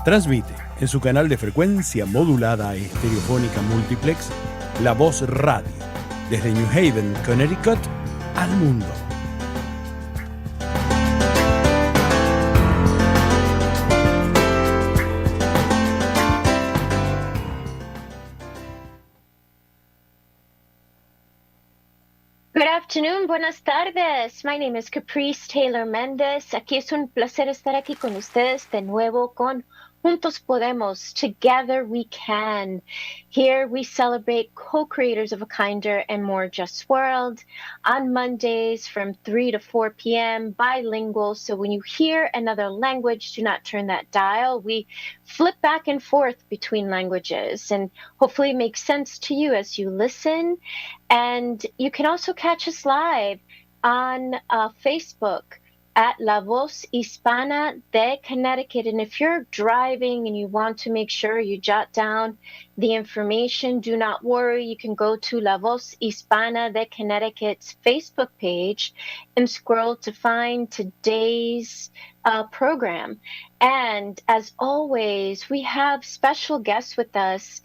Transmite en su canal de frecuencia modulada estereofónica multiplex La Voz Radio, desde New Haven, Connecticut, al mundo. Good afternoon, buenas tardes. My name is Caprice Taylor Méndez. Aquí es un placer estar aquí con ustedes de nuevo con Juntos Podemos, Together We Can. Here we celebrate co-creators of a kinder and more just world on Mondays from 3 to 4 p.m. bilingual. So when you hear another language, do not turn that dial. We flip back and forth between languages and hopefully it makes sense to you as you listen. And you can also catch us live on Facebook at La Voz Hispana de Connecticut. And if you're driving and you want to make sure you jot down the information, do not worry. You can go to La Voz Hispana de Connecticut's Facebook page and scroll to find today's program. And as always, we have special guests with us,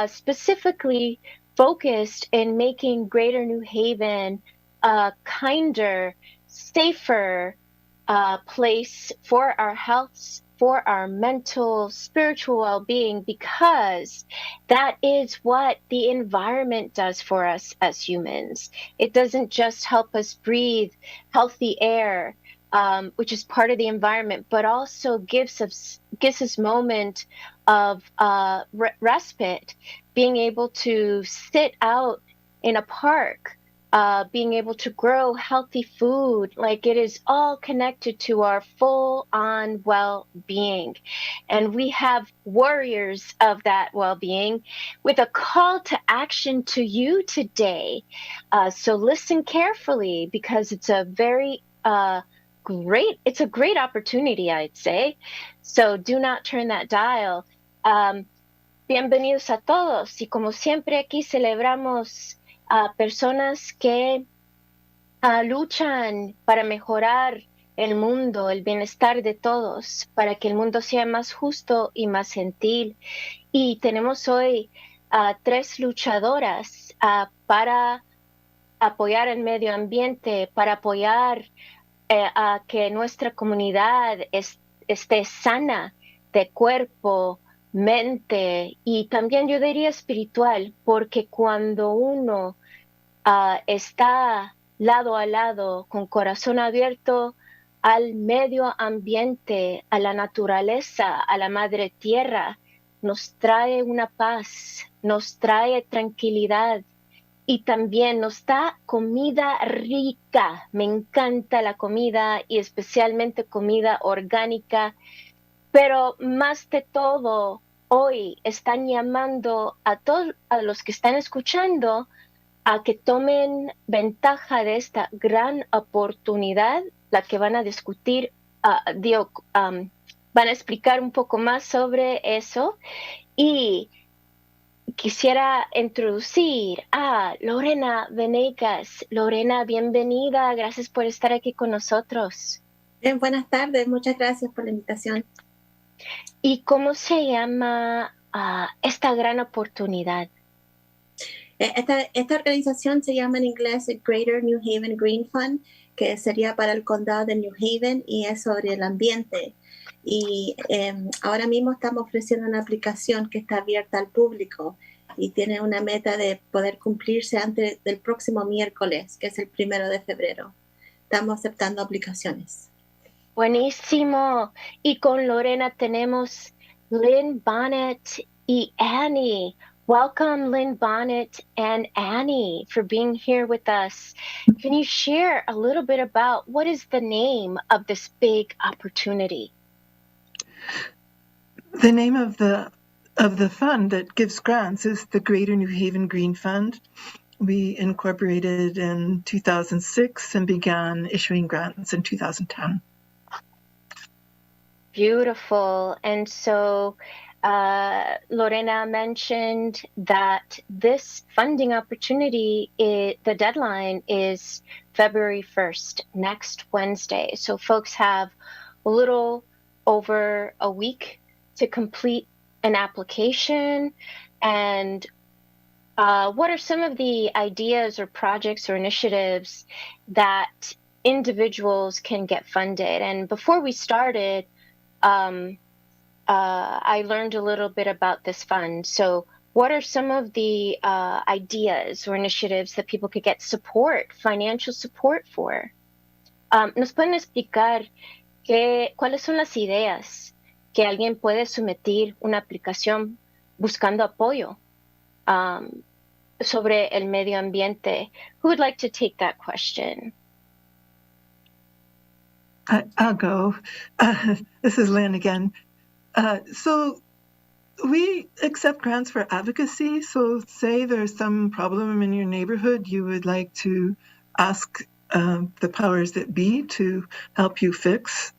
specifically focused in making Greater New Haven a kinder, safer place for our health, for our mental, spiritual well-being, because that is what the environment does for us as humans. It doesn't just help us breathe healthy air, which is part of the environment, but also gives us moment of respite, being able to sit out in a park, being able to grow healthy food. Like, it is all connected to our full-on well-being. And we have warriors of that well-being with a call to action to you today. So listen carefully, because it's a very great opportunity, I'd say. So do not turn that dial. Bienvenidos a todos. Y como siempre, aquí celebramos a personas que luchan para mejorar el mundo, el bienestar de todos, para que el mundo sea más justo y más gentil. Y tenemos hoy 3 luchadoras para apoyar el medio ambiente, para apoyar a que nuestra comunidad esté sana de cuerpo, mente y también, yo diría, espiritual, porque cuando uno está lado a lado, con corazón abierto al medio ambiente, a la naturaleza, a la madre tierra, nos trae una paz, nos trae tranquilidad y también nos da comida rica. Me encanta la comida y especialmente comida orgánica, pero más de todo, hoy están llamando a todos a los que están escuchando a que tomen ventaja de esta gran oportunidad, la que van a discutir, van a explicar un poco más sobre eso. Y quisiera introducir a Lorena Venegas. Lorena, bienvenida. Gracias por estar aquí con nosotros. Bien, buenas tardes. Muchas gracias por la invitación. ¿Y cómo se llama esta gran oportunidad? Esta organización se llama en inglés Greater New Haven Green Fund, que sería para el condado de New Haven y es sobre el ambiente. Y ahora mismo estamos ofreciendo una aplicación que está abierta al público y tiene una meta de poder cumplirse antes del próximo miércoles, que es el 1 de febrero. Estamos aceptando aplicaciones. Buenísimo. Y con Lorena tenemos Lynn Bonnet y Annie. Welcome, Lynn Bonnet and Annie, for being here with us. Can you share a little bit about what is the name of this big opportunity? The name of the fund that gives grants is the Greater New Haven Green Fund. We incorporated in 2006 and began issuing grants in 2010. Beautiful. And so Lorena mentioned that this funding opportunity, the deadline is February 1st, next Wednesday. So folks have a little over a week to complete an application. And what are some of the ideas or projects or initiatives that individuals can get funded? And before we started, I learned a little bit about this fund. So, what are some of the ideas or initiatives that people could get support, financial support for? ¿Nos pueden explicar cuáles son las ideas que alguien puede someter una aplicación buscando apoyo sobre el medio ambiente? Who would like to take that question? I'll go. This is Lynn again. So we accept grants for advocacy. So say there's some problem in your neighborhood, you would like to ask the powers that be to help you fix.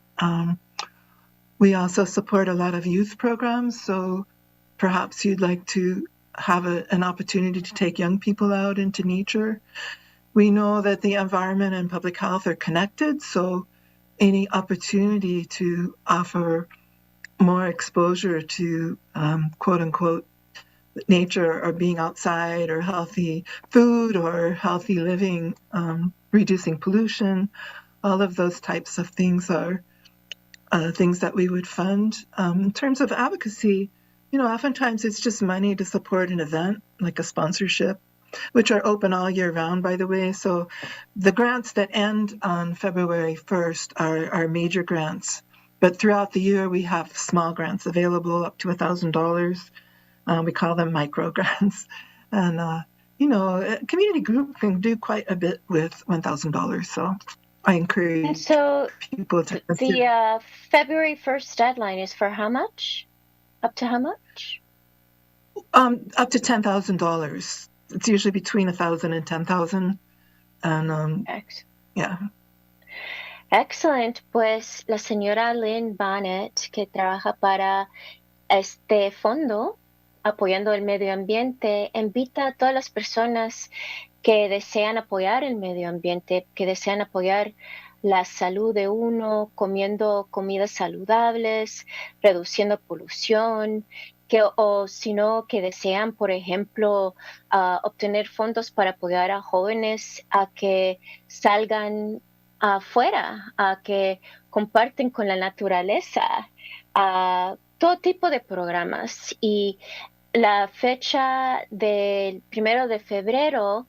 We also support a lot of youth programs. So perhaps you'd like to have an opportunity to take young people out into nature. We know that the environment and public health are connected. So any opportunity to offer more exposure to quote unquote nature or being outside or healthy food or healthy living, reducing pollution, all of those types of things are things that we would fund. In terms of advocacy, oftentimes it's just money to support an event like a sponsorship, which are open all year round, by the way. So the grants that end on February 1st are major grants. But throughout the year, we have small grants available up to $1,000. We call them micro grants. And, a community group can do quite a bit with $1,000. So I encourage people to consider. The February 1st deadline is for how much? Up to how much? Up to $10,000. It's usually between 1,000 and 10,000. And yeah. Excellent. Pues la señora Lynn Bannett, que trabaja para este fondo apoyando el medio ambiente, invita a todas las personas que desean apoyar el medio ambiente, que desean apoyar la salud de uno, comiendo comidas saludables, reduciendo polución, o si no, que desean, por ejemplo, obtener fondos para apoyar a jóvenes a que salgan afuera, a que comparten con la naturaleza, todo tipo de programas. Y la fecha del 1 de febrero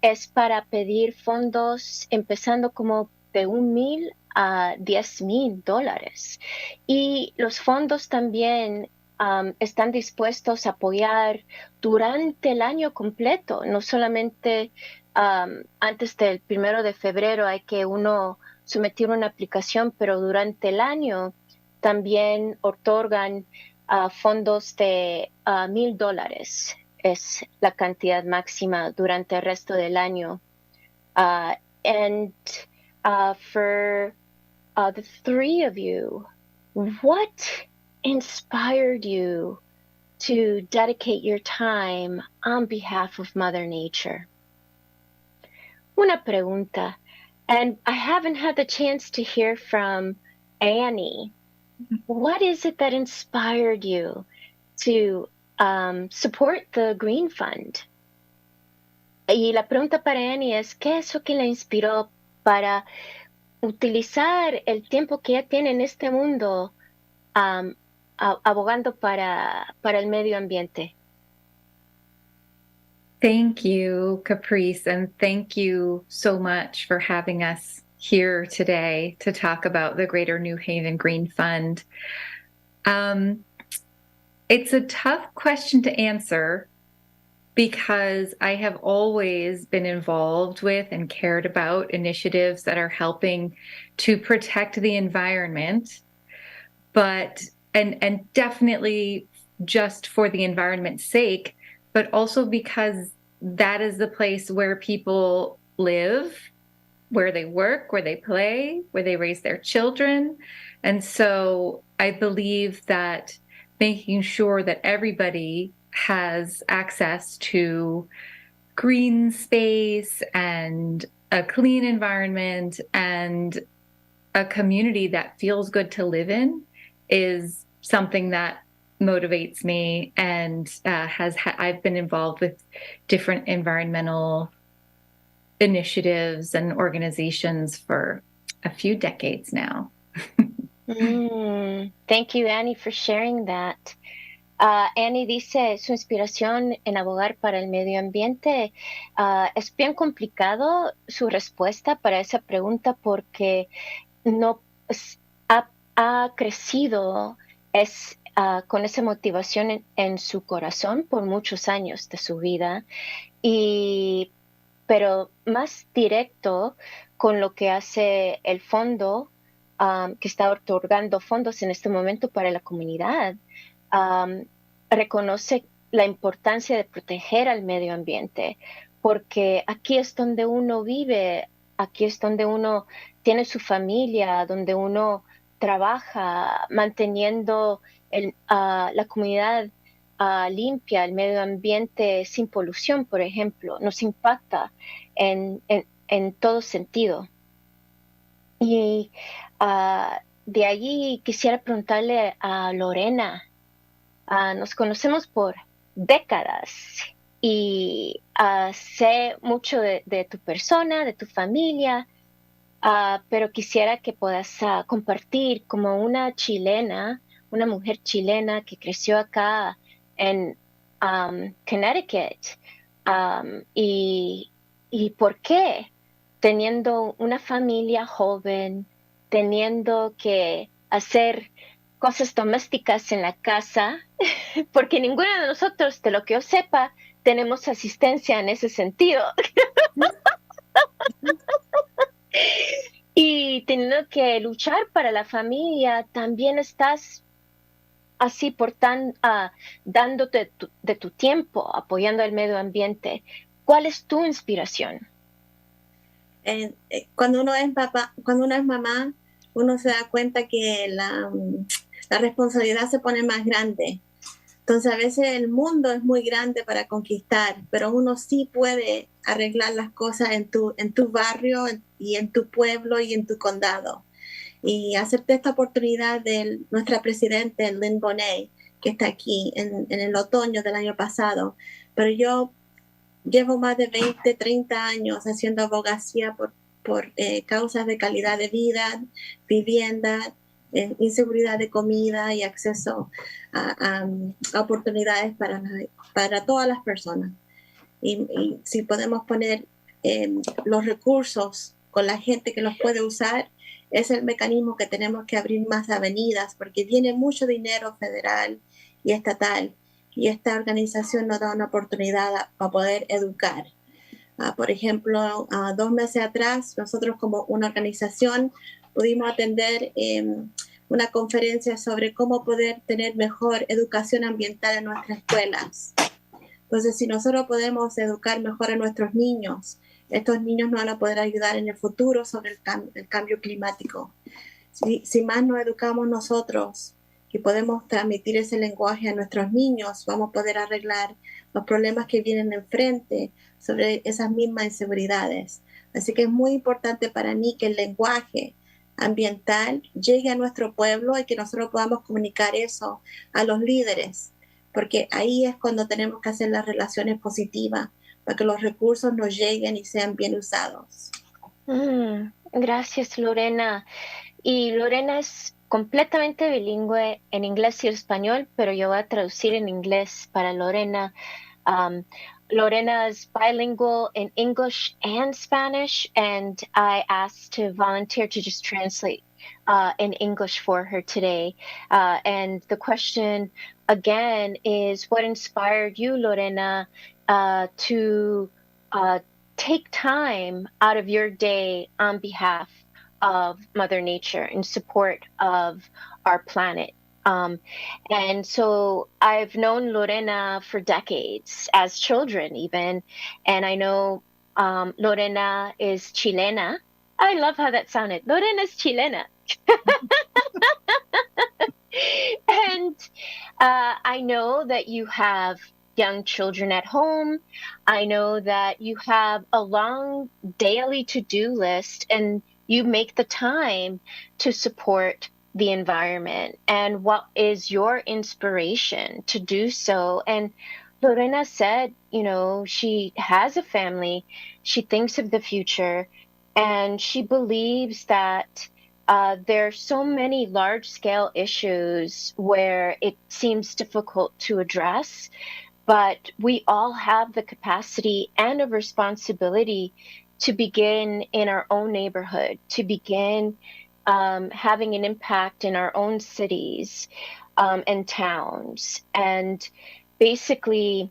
es para pedir fondos empezando como de $1,000 a $10,000. Y los fondos también están dispuestos a apoyar durante el año completo, no solamente antes del 1 de febrero hay que uno someter una aplicación, pero durante el año también otorgan fondos de $1,000. Es la cantidad máxima durante el resto del año. And for the three of you, what inspired you to dedicate your time on behalf of Mother Nature? Una pregunta, and I haven't had the chance to hear from Annie. What is it that inspired you to support the Green Fund? Y la pregunta para Annie es, ¿qué es lo que la inspiró para utilizar el tiempo que ya tiene en este mundo abogando para el medio ambiente? Thank you, Caprice, and thank you so much for having us here today to talk about the Greater New Haven Green Fund. It's a tough question to answer because I have always been involved with and cared about initiatives that are helping to protect the environment, but and definitely just for the environment's sake, but also because that is the place where people live, where they work, where they play, where they raise their children. And so I believe that making sure that everybody has access to green space and a clean environment and a community that feels good to live in is something that motivates me, and I've been involved with different environmental initiatives and organizations for a few decades now. Thank you, Annie, for sharing that. Annie dice su inspiración en abogar para el medio ambiente. Es bien complicado su respuesta para esa pregunta porque no ha crecido con esa motivación en su corazón por muchos años de su vida, pero más directo con lo que hace el fondo que está otorgando fondos en este momento para la comunidad. Reconoce la importancia de proteger al medio ambiente, porque aquí es donde uno vive, aquí es donde uno tiene su familia, donde uno trabaja manteniendo la comunidad limpia, el medio ambiente sin polución, por ejemplo, nos impacta en todo sentido. Y de allí quisiera preguntarle a Lorena. Nos conocemos por décadas y sé mucho de tu persona, de tu familia, pero quisiera que puedas compartir como una chilena, una mujer chilena que creció acá en Connecticut, y por qué, teniendo una familia joven, teniendo que hacer cosas domésticas en la casa, porque ninguno de nosotros, de lo que yo sepa, tenemos asistencia en ese sentido. Y teniendo que luchar para la familia, también estás así dándote de tu tiempo, apoyando al medio ambiente. ¿Cuál es tu inspiración? Cuando uno es papá, cuando uno es mamá, uno se da cuenta que la responsabilidad se pone más grande. Entonces a veces el mundo es muy grande para conquistar, pero uno sí puede arreglar las cosas en tu barrio y en tu pueblo y en tu condado. Y acepté esta oportunidad de nuestra presidenta, Lynn Bonet, que está aquí en el otoño del año pasado. Pero yo llevo más de 20, 30 años haciendo abogacía por causas de calidad de vida, vivienda, inseguridad de comida y acceso a oportunidades para todas las personas. Y si podemos poner los recursos con la gente que los puede usar, es el mecanismo que tenemos que abrir más avenidas, porque viene mucho dinero federal y estatal, y esta organización nos da una oportunidad para poder educar. Por ejemplo, 2 meses atrás, nosotros como una organización pudimos atender una conferencia sobre cómo poder tener mejor educación ambiental en nuestras escuelas. Entonces, si nosotros podemos educar mejor a nuestros niños, estos niños nos van a poder ayudar en el futuro sobre el cambio climático. Si más nos educamos nosotros y podemos transmitir ese lenguaje a nuestros niños, vamos a poder arreglar los problemas que vienen enfrente sobre esas mismas inseguridades. Así que es muy importante para mí que el lenguaje ambiental llegue a nuestro pueblo y que nosotros podamos comunicar eso a los líderes, porque ahí es cuando tenemos que hacer las relaciones positivas para que los recursos nos lleguen y sean bien usados. Gracias, Lorena. Y Lorena es completamente bilingüe en inglés y español, pero yo voy a traducir en inglés para Lorena. Lorena is bilingual in English and Spanish, and I asked to volunteer to just translate in English for her today. And the question again is, what inspired you, Lorena, to take time out of your day on behalf of Mother Nature in support of our planet? And so I've known Lorena for decades, as children even, and I know Lorena is Chilena. I love how that sounded. Lorena is Chilena. And I know that you have young children at home. I know that you have a long daily to-do list, and you make the time to support the environment. And what is your inspiration to do so? And Lorena said, she has a family, she thinks of the future, and she believes that there are so many large scale issues where it seems difficult to address, but we all have the capacity and a responsibility to begin in our own neighborhood, to begin having an impact in our own cities and towns. And basically,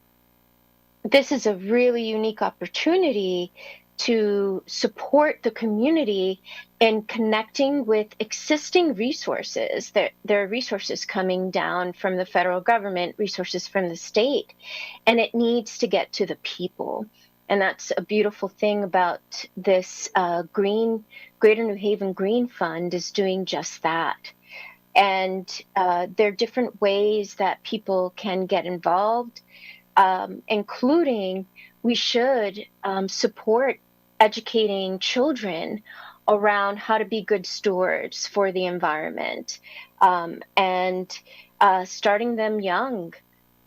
this is a really unique opportunity to support the community in connecting with existing resources. There are resources coming down from the federal government, resources from the state, and it needs to get to the people. And that's a beautiful thing about this Greater New Haven Green Fund is doing just that. And there are different ways that people can get involved, including we should support educating children around how to be good stewards for the environment, and starting them young.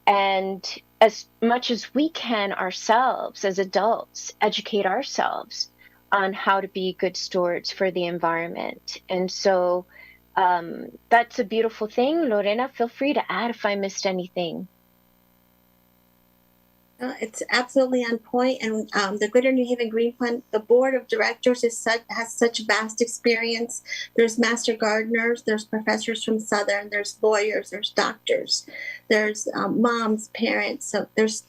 And as much as we can ourselves as adults, educate ourselves on how to be good stewards for the environment. And so that's a beautiful thing. Lorena, feel free to add if I missed anything. It's absolutely on point. And the Greater New Haven Green Fund, the board of directors has such vast experience. There's master gardeners, there's professors from Southern, there's lawyers, there's doctors, there's moms, parents, so there's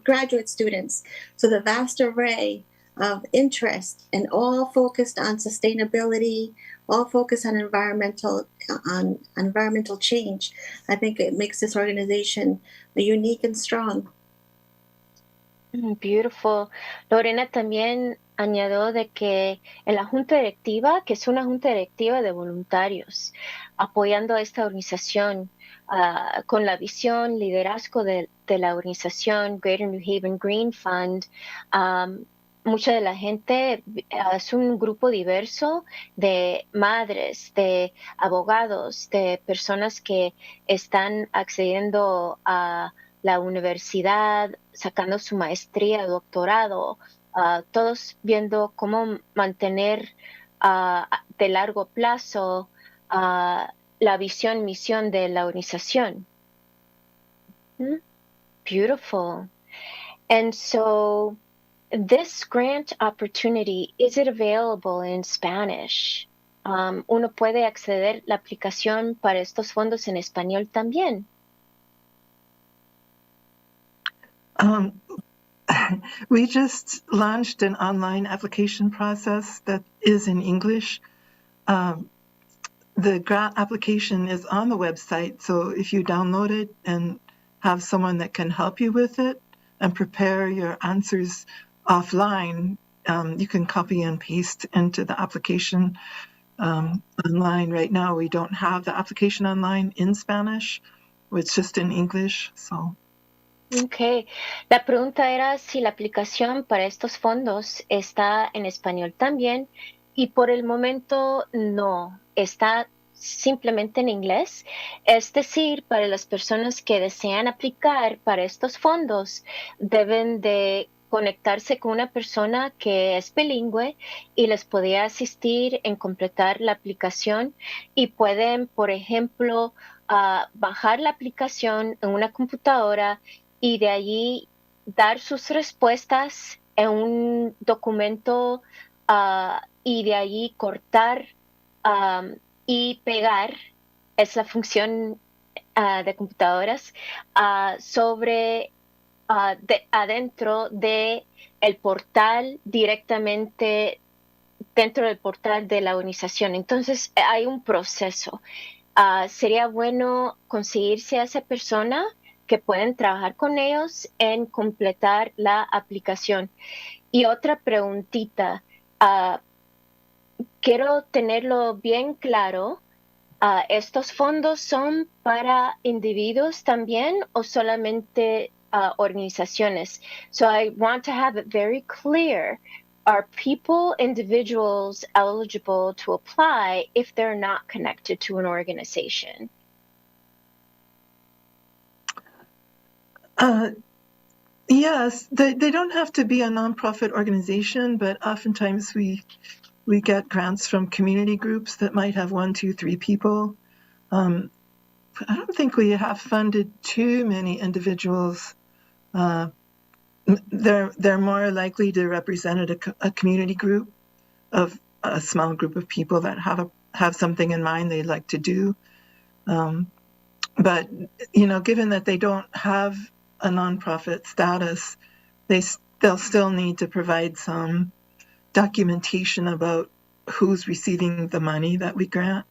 graduate students. So the vast array of interest, and all focused on sustainability, all focused on environmental change. I think it makes this organization unique and strong. Beautiful. Lorena también añadió de que en la junta directiva, que es una junta directiva de voluntarios, apoyando a esta organización con la visión, liderazgo de la organización Greater New Haven Green Fund. Mucha de la gente es un grupo diverso de madres, de abogados, de personas que están accediendo a la universidad, sacando su maestría, doctorado, todos viendo cómo mantener de largo plazo la visión, misión de la organización. Beautiful. And so this grant opportunity, is it available in Spanish? Uno puede acceder la aplicación para estos fondos en español también. We just launched an online application process that is in English. The grant application is on the website, so if you download it and have someone that can help you with it and prepare your answers offline, you can copy and paste into the application online. Right now, we don't have the application online in Spanish. It's just in English, so... Ok, la pregunta era si la aplicación para estos fondos está en español también, y por el momento no, está simplemente en inglés. Es decir, para las personas que desean aplicar para estos fondos, deben de conectarse con una persona que es bilingüe y les podría asistir en completar la aplicación, y pueden, por ejemplo, bajar la aplicación en una computadora y de allí dar sus respuestas en un documento, y de allí cortar y pegar, es la función de computadoras, sobre adentro de el portal, directamente dentro del portal de la organización. Entonces hay un proceso. Sería bueno conseguirse a esa persona que pueden trabajar con ellos en completar la aplicación. Y otra preguntita, quiero tenerlo bien claro, ¿Estos fondos son para individuos también o solamente organizaciones? So I want to have it very clear. Are individuals eligible to apply if they're not connected to an organization? Yes, they don't have to be a nonprofit organization, but oftentimes we get grants from community groups that might have 1, 2, 3 people. I don't think we have funded too many individuals. They're more likely to represent a community group of a small group of people that have something in mind they'd like to do. But given that they don't have a nonprofit status, they'll still need to provide some documentation about who's receiving the money that we grant.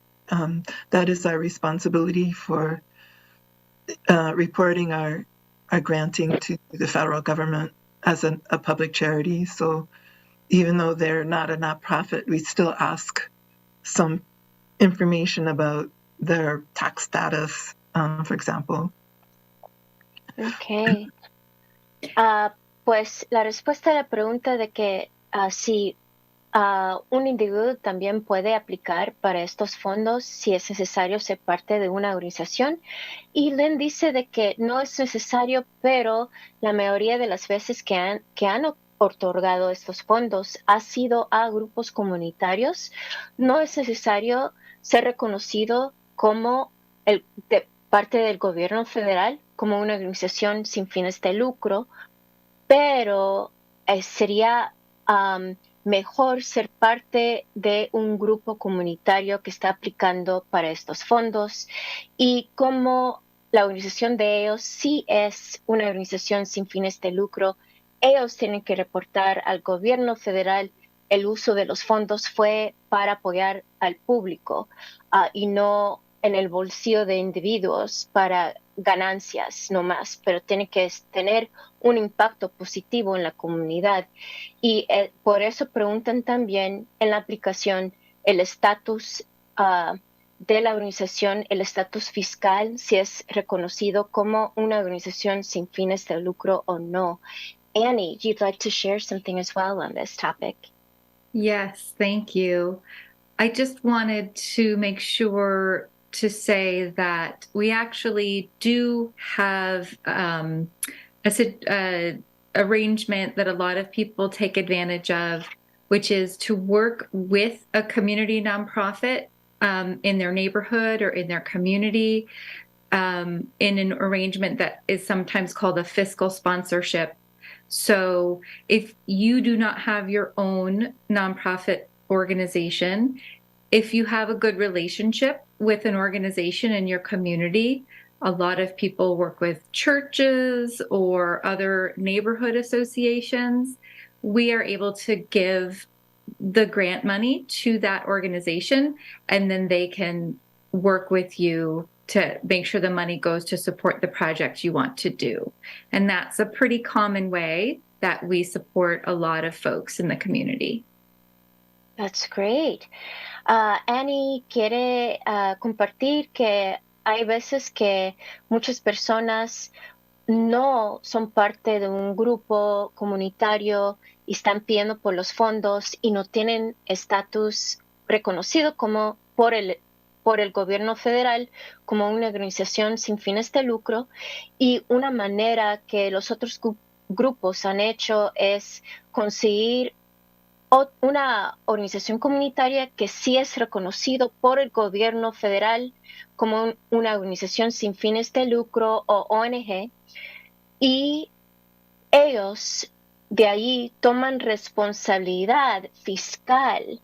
That is our responsibility for reporting our granting to the federal government as a public charity. So even though they're not a nonprofit, we still ask some information about their tax status, for example. Okay. Pues la respuesta a la pregunta de que si un individuo también puede aplicar para estos fondos si es necesario ser parte de una organización. Y Lynn dice de que no es necesario, pero la mayoría de las veces que han otorgado estos fondos ha sido a grupos comunitarios. No es necesario ser reconocido como de parte del gobierno federal como una organización sin fines de lucro, pero sería mejor ser parte de un grupo comunitario que está aplicando para estos fondos, y como la organización de ellos sí es una organización sin fines de lucro, ellos tienen que reportar al gobierno federal el uso de los fondos fue para apoyar al público y no en el bolsillo de individuos para ganancias nomás, pero tiene que tener un impacto positivo en la comunidad. Y por eso preguntan también en la aplicación el estatus de la organización, el estatus fiscal, si es reconocido como una organización sin fines de lucro o no. Annie, you'd like to share something as well on this topic? Yes, thank you. I just wanted to make sure to say that we actually do have a arrangement that a lot of people take advantage of, which is to work with a community nonprofit in their neighborhood or in their community in an arrangement that is sometimes called a fiscal sponsorship. So if you do not have your own nonprofit organization, if you have a good relationship with an organization in your community, a lot of people work with churches or other neighborhood associations, we are able to give the grant money to that organization, and then they can work with you to make sure the money goes to support the project you want to do. And that's a pretty common way that we support a lot of folks in the community. That's great. Annie quiere compartir que hay veces que muchas personas no son parte de un grupo comunitario y están pidiendo por los fondos y no tienen estatus reconocido como por el gobierno federal como una organización sin fines de lucro, y una manera que los otros grupos han hecho es conseguir una organización comunitaria que sí es reconocido por el gobierno federal como una organización sin fines de lucro o ONG, y ellos de ahí toman responsabilidad fiscal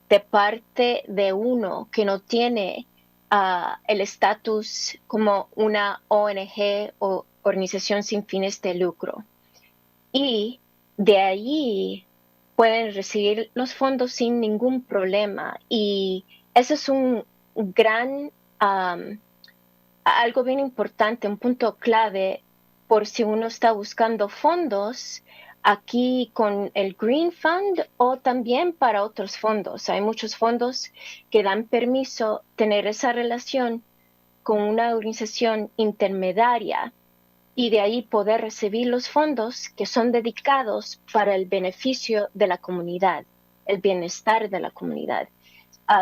de parte de uno que no tiene el estatus como una ONG o organización sin fines de lucro. Y de ahí pueden recibir los fondos sin ningún problema. Y eso es un gran, algo bien importante, un punto clave por si uno está buscando fondos aquí con el Green Fund o también para otros fondos. Hay muchos fondos que dan permiso tener esa relación con una organización intermediaria y de ahí poder recibir los fondos que son dedicados para el beneficio de la comunidad, el bienestar de la comunidad.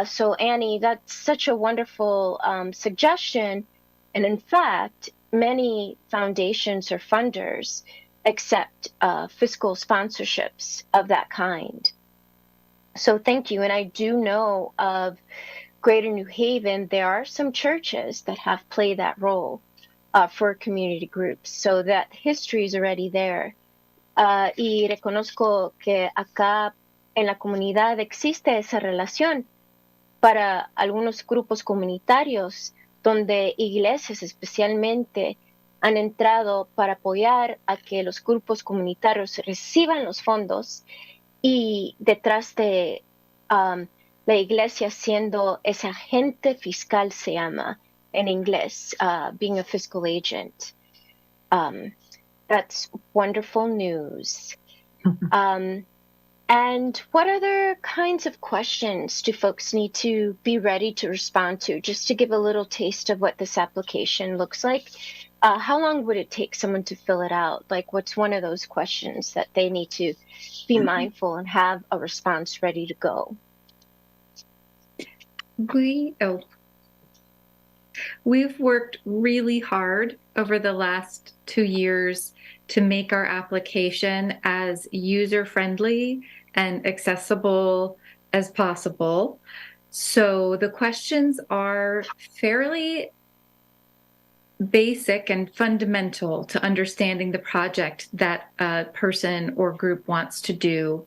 So Annie, that's such a wonderful suggestion. And in fact, many foundations or funders accept fiscal sponsorships of that kind. So thank you. And I do know of Greater New Haven, there are some churches that have played that role for community groups. So that history is already there. Y reconozco que acá en la comunidad existe esa relación para algunos grupos comunitarios donde iglesias especialmente han entrado para apoyar a que los grupos comunitarios reciban los fondos y detrás de la iglesia siendo ese agente fiscal se llama en inglés, being a fiscal agent. That's wonderful news. And what other kinds of questions do folks need to be ready to respond to? Just to give a little taste of what this application looks like, how long would it take someone to fill it out? Like, what's one of those questions that they need to be mindful and have a response ready to go? We've worked really hard over the last 2 years to make our application as user-friendly and accessible as possible. So the questions are fairly basic and fundamental to understanding the project that a person or group wants to do.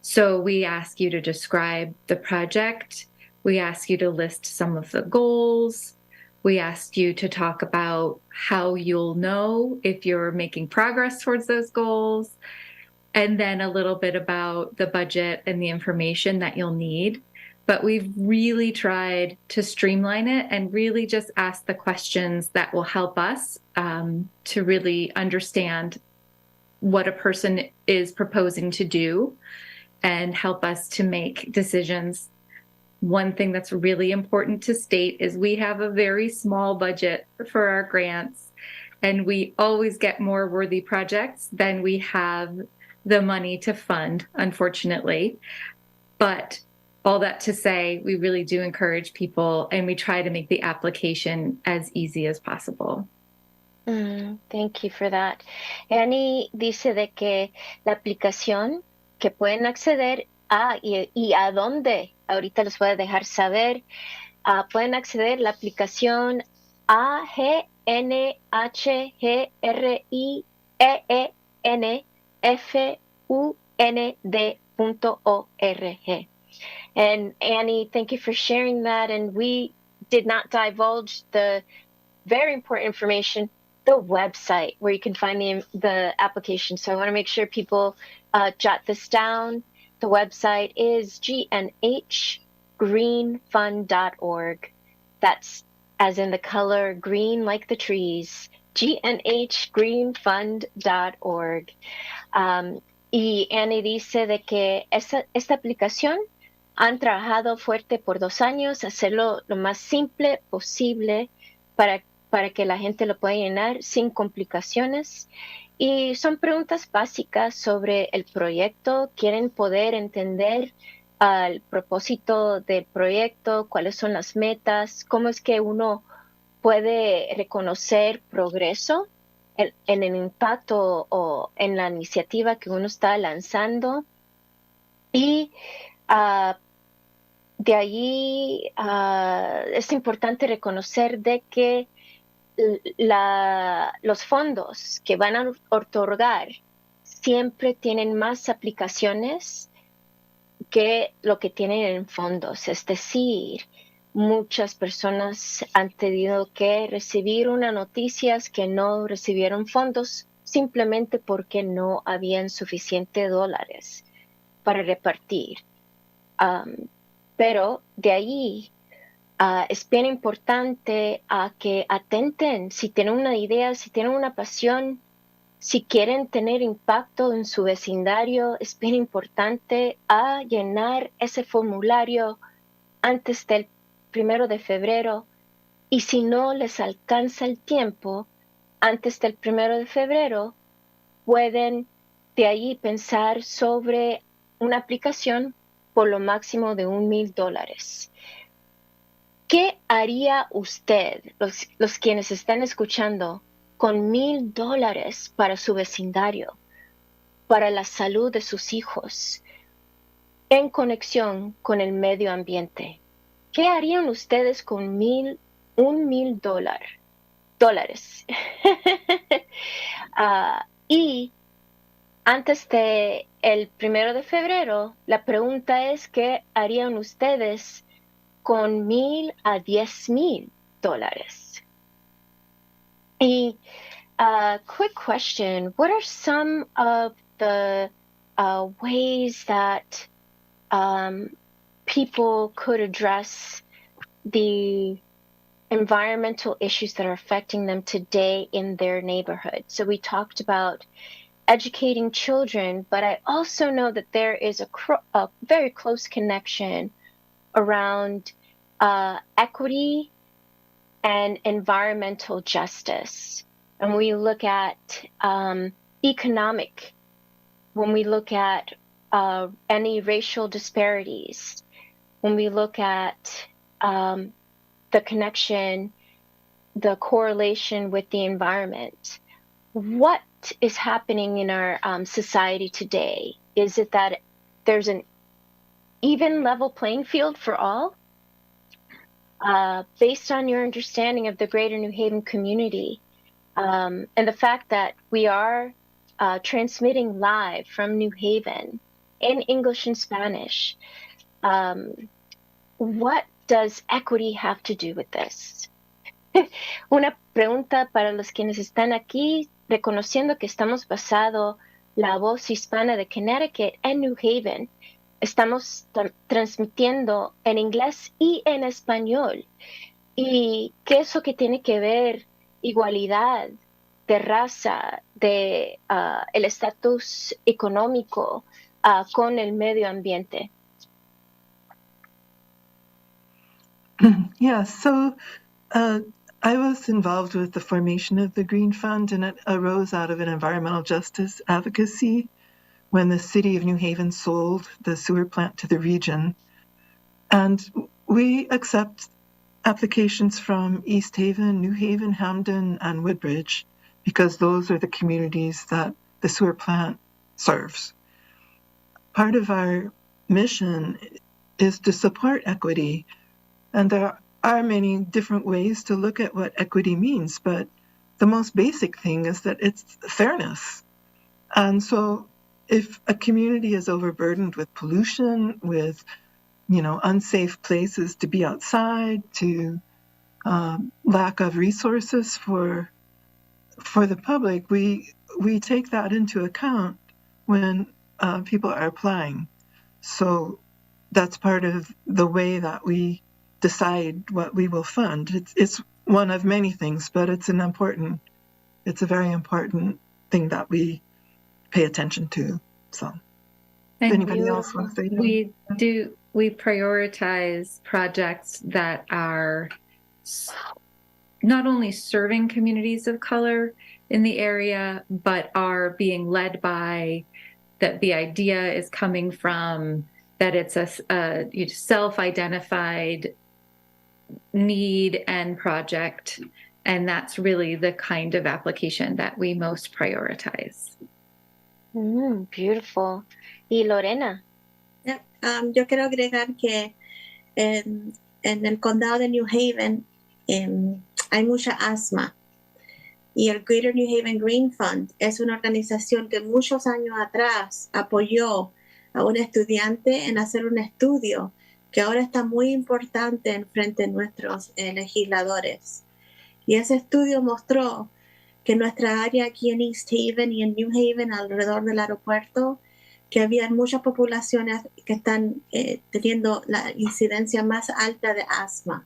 So we ask you to describe the project. We ask you to list some of the goals. We asked you to talk about how you'll know if you're making progress towards those goals, and then a little bit about the budget and the information that you'll need. But we've really tried to streamline it and really just ask the questions that will help us to really understand what a person is proposing to do and help us to make decisions. One thing that's really important to state is we have a very small budget for our grants, and we always get more worthy projects than we have the money to fund, unfortunately. But all that to say, we really do encourage people, and we try to make the application as easy as possible. Thank you for that. Annie dice de que la aplicación que pueden acceder y a dónde, ahorita les voy a dejar saber, pueden acceder a la aplicación AGNHRIENFUND.org. And Annie, thank you for sharing that. And we did not divulge the very important information, the website where you can find the application. So I want to make sure people jot this down. The website is gnhgreenfund.org. That's as in the color green like the trees, gnhgreenfund.org. Y Annie dice de que esta aplicación han trabajado fuerte por 2 años, hacerlo lo más simple posible para que la gente lo pueda llenar sin complicaciones. Y son preguntas básicas sobre el proyecto. Quieren poder entender el propósito del proyecto, cuáles son las metas, cómo es que uno puede reconocer progreso en el impacto o en la iniciativa que uno está lanzando. Y de allí es importante reconocer de que los fondos que van a otorgar siempre tienen más aplicaciones que lo que tienen en fondos. Es decir, muchas personas han tenido que recibir unas noticias que no recibieron fondos simplemente porque no habían suficientes dólares para repartir. Pero de ahí es bien importante que atenten, si tienen una idea, si tienen una pasión, Si quieren tener impacto en su vecindario, es bien importante llenar ese formulario antes del 1 de febrero. Y si no les alcanza el tiempo antes del 1 de febrero, pueden de ahí pensar sobre una aplicación por lo máximo de $1,000. ¿Qué haría usted, los quienes están escuchando, con $1,000 para su vecindario, para la salud de sus hijos, en conexión con el medio ambiente? ¿Qué harían ustedes con $1,000? Y antes de el 1 de febrero, la pregunta es, ¿qué harían ustedes con $1,000 a $10,000? Y quick question, what are some of the ways that people could address the environmental issues that are affecting them today in their neighborhood? So we talked about educating children, but I also know that there is a very close connection around equity and environmental justice. And we look at economic, when we look at any racial disparities, when we look at the connection, the correlation with the environment. What is happening in our society today? Is it that there's an even level playing field for all? Based on your understanding of the greater New Haven community, and the fact that we are transmitting live from New Haven in English and Spanish, what does equity have to do with this? Una pregunta para los quienes están aquí, reconociendo que estamos basado la voz hispana de Connecticut en New Haven. Estamos transmitiendo en inglés y en español. ¿Y qué es eso que tiene que ver igualdad de raza, de el estatus económico con el medio ambiente? Yeah, so I was involved with the formation of the Green Fund, and it arose out of an environmental justice advocacy when the city of New Haven sold the sewer plant to the region. And we accept applications from East Haven, New Haven, Hamden, and Woodbridge, because those are the communities that the sewer plant serves. Part of our mission is to support equity, and there are many different ways to look at what equity means, but the most basic thing is that it's fairness. And so if a community is overburdened with pollution, with unsafe places to be outside, to lack of resources for the public, we take that into account when people are applying. So that's part of the way that we decide what we will fund. It's one of many things, but it's a very important thing that we pay attention to. So And anybody else want to say anything? We prioritize projects that are not only serving communities of color in the area, but are being led by, that the idea is coming from, that it's a self-identified need and project, and that's really the kind of application that we most prioritize. Beautiful. Y Lorena? Yo quiero agregar que en el condado de New Haven hay mucha asma, y el Greater New Haven Green Fund es una organización que muchos años atrás apoyó a un estudiante en hacer un estudio que ahora está muy importante en frente de nuestros legisladores. Y ese estudio mostró que nuestra área aquí en East Haven y en New Haven, alrededor del aeropuerto, que había muchas poblaciones que están teniendo la incidencia más alta de asma.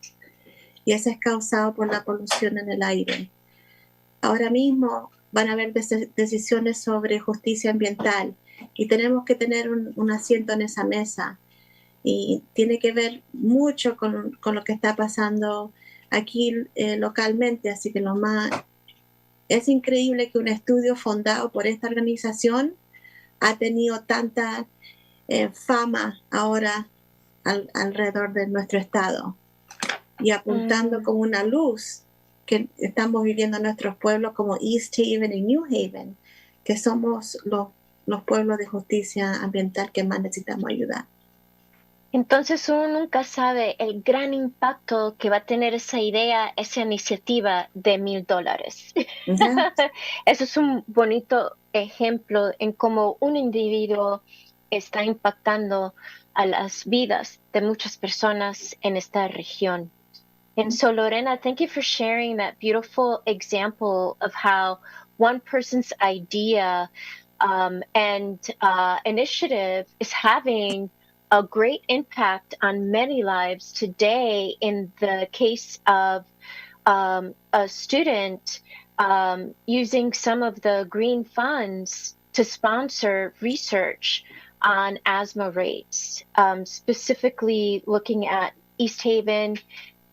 Y eso es causado por la polución en el aire. Ahora mismo, van a haber decisiones sobre justicia ambiental y tenemos que tener un asiento en esa mesa. Y tiene que ver mucho con lo que está pasando aquí localmente, así que es increíble que un estudio fundado por esta organización ha tenido tanta fama ahora alrededor de nuestro estado y apuntando como una luz que estamos viviendo en nuestros pueblos como East Haven y New Haven, que somos los pueblos de justicia ambiental que más necesitamos ayudar. Entonces uno nunca sabe el gran impacto que va a tener esa idea, esa iniciativa de $1,000. Yeah. Eso es un bonito ejemplo en cómo un individuo está impactando a las vidas de muchas personas en esta región. And so, Lorena, thank you for sharing that beautiful example of how one person's idea and initiative is having a great impact on many lives today. In the case of a student using some of the green funds to sponsor research on asthma rates, specifically looking at East Haven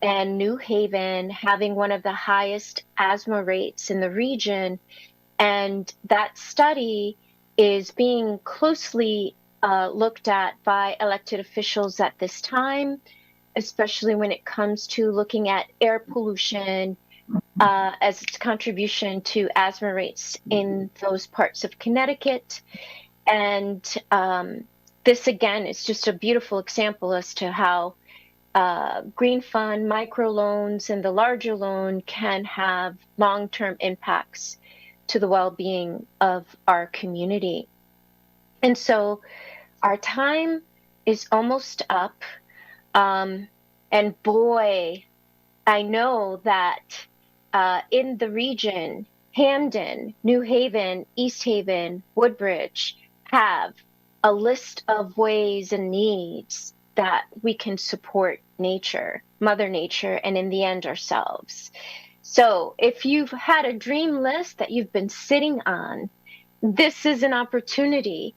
and New Haven having one of the highest asthma rates in the region. And that study is being closely looked at by elected officials at this time, especially when it comes to looking at air pollution as its contribution to asthma rates in those parts of Connecticut. And this, again, is just a beautiful example as to how Green Fund, microloans, and the larger loan can have long-term impacts to the well-being of our community. And so our time is almost up. And boy, I know that in the region, Hamden, New Haven, East Haven, Woodbridge have a list of ways and needs that we can support nature, Mother Nature, and in the end, ourselves. So if you've had a dream list that you've been sitting on, this is an opportunity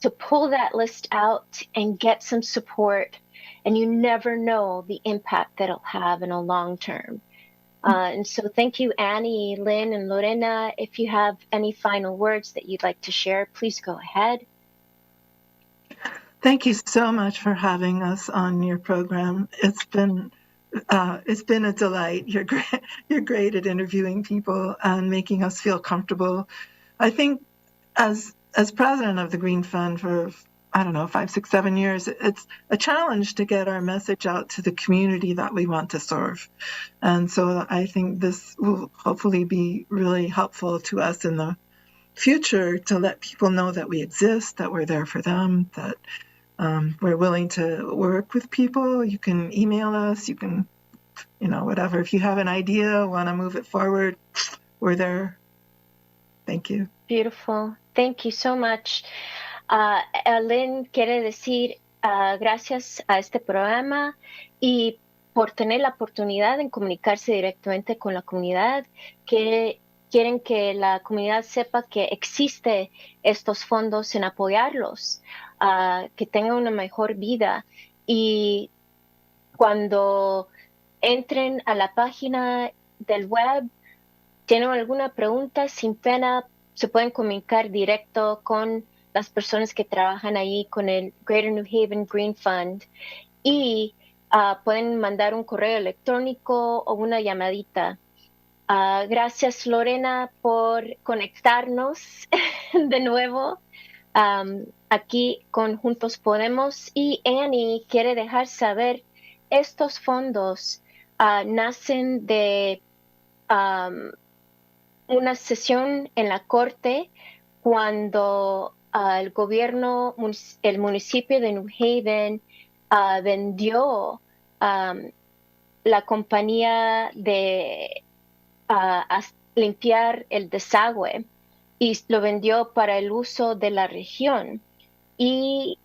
to pull that list out and get some support. And you never know the impact that it'll have in a long term. And so thank you, Annie, Lynn, and Lorena. If you have any final words that you'd like to share, please go ahead. Thank you so much for having us on your program. It's been a delight. You're great at interviewing people and making us feel comfortable. I think as president of the Green Fund for, 5, 6, 7 years, it's a challenge to get our message out to the community that we want to serve. And so I think this will hopefully be really helpful to us in the future to let people know that we exist, that we're there for them, that we're willing to work with people. You can email us, you can, whatever. If you have an idea, want to move it forward, we're there. Thank you. Beautiful. Thank you so much. Lynn quiere decir gracias a este programa y por tener la oportunidad de comunicarse directamente con la comunidad, que quieren que la comunidad sepa que existe estos fondos en apoyarlos, que tengan una mejor vida. Y cuando entren a la página del web, tienen alguna pregunta, sin pena, se pueden comunicar directo con las personas que trabajan ahí con el Greater New Haven Green Fund y pueden mandar un correo electrónico o una llamadita. Gracias, Lorena, por conectarnos de nuevo aquí con Juntos Podemos. Y Annie quiere dejar saber, estos fondos nacen de una sesión en la corte cuando el gobierno, el municipio de New Haven vendió la compañía de limpiar el desagüe y lo vendió para el uso de la región y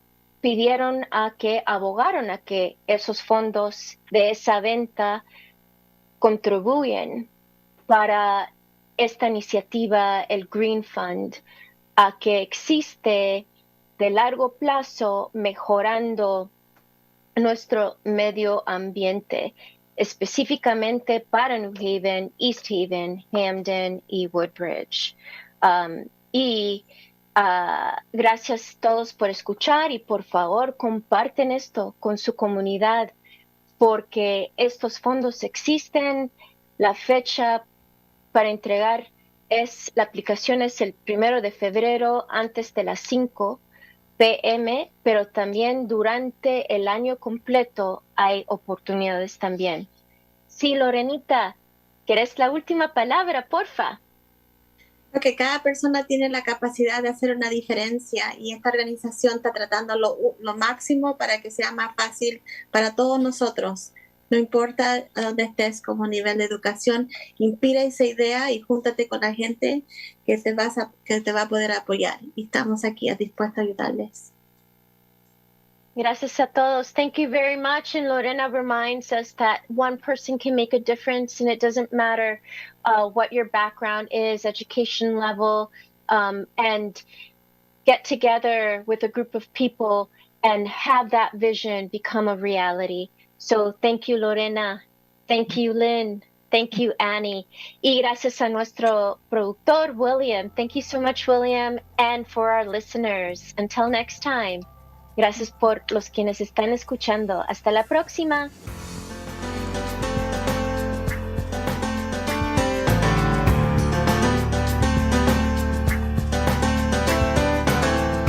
abogaron a que esos fondos de esa venta contribuyen para esta iniciativa, el Green Fund, a que existe de largo plazo mejorando nuestro medio ambiente, específicamente para New Haven, East Haven, Hamden y Woodbridge. Gracias a todos por escuchar y por favor comparten esto con su comunidad porque estos fondos existen. La fecha para entregar la aplicación es el 1 de febrero antes de las 5 p.m., pero también durante el año completo hay oportunidades también. Sí, Lorenita, ¿querés la última palabra, porfa? Porque cada persona tiene la capacidad de hacer una diferencia y esta organización está tratando lo máximo para que sea más fácil para todos nosotros. No importa a dónde estés como nivel de educación, inspira esa idea y júntate con la gente que te va a poder apoyar. Y estamos aquí dispuestos a ayudarles. Gracias a todos. Thank you very much. And Lorena reminds us that one person can make a difference, and it doesn't matter what your background is, education level, and get together with a group of people and have that vision become a reality. So thank you, Lorena. Thank you, Lynn. Thank you, Annie. Y gracias a nuestro productor, William. Thank you so much, William, and for our listeners. Until next time. Gracias por los quienes están escuchando. Hasta la próxima.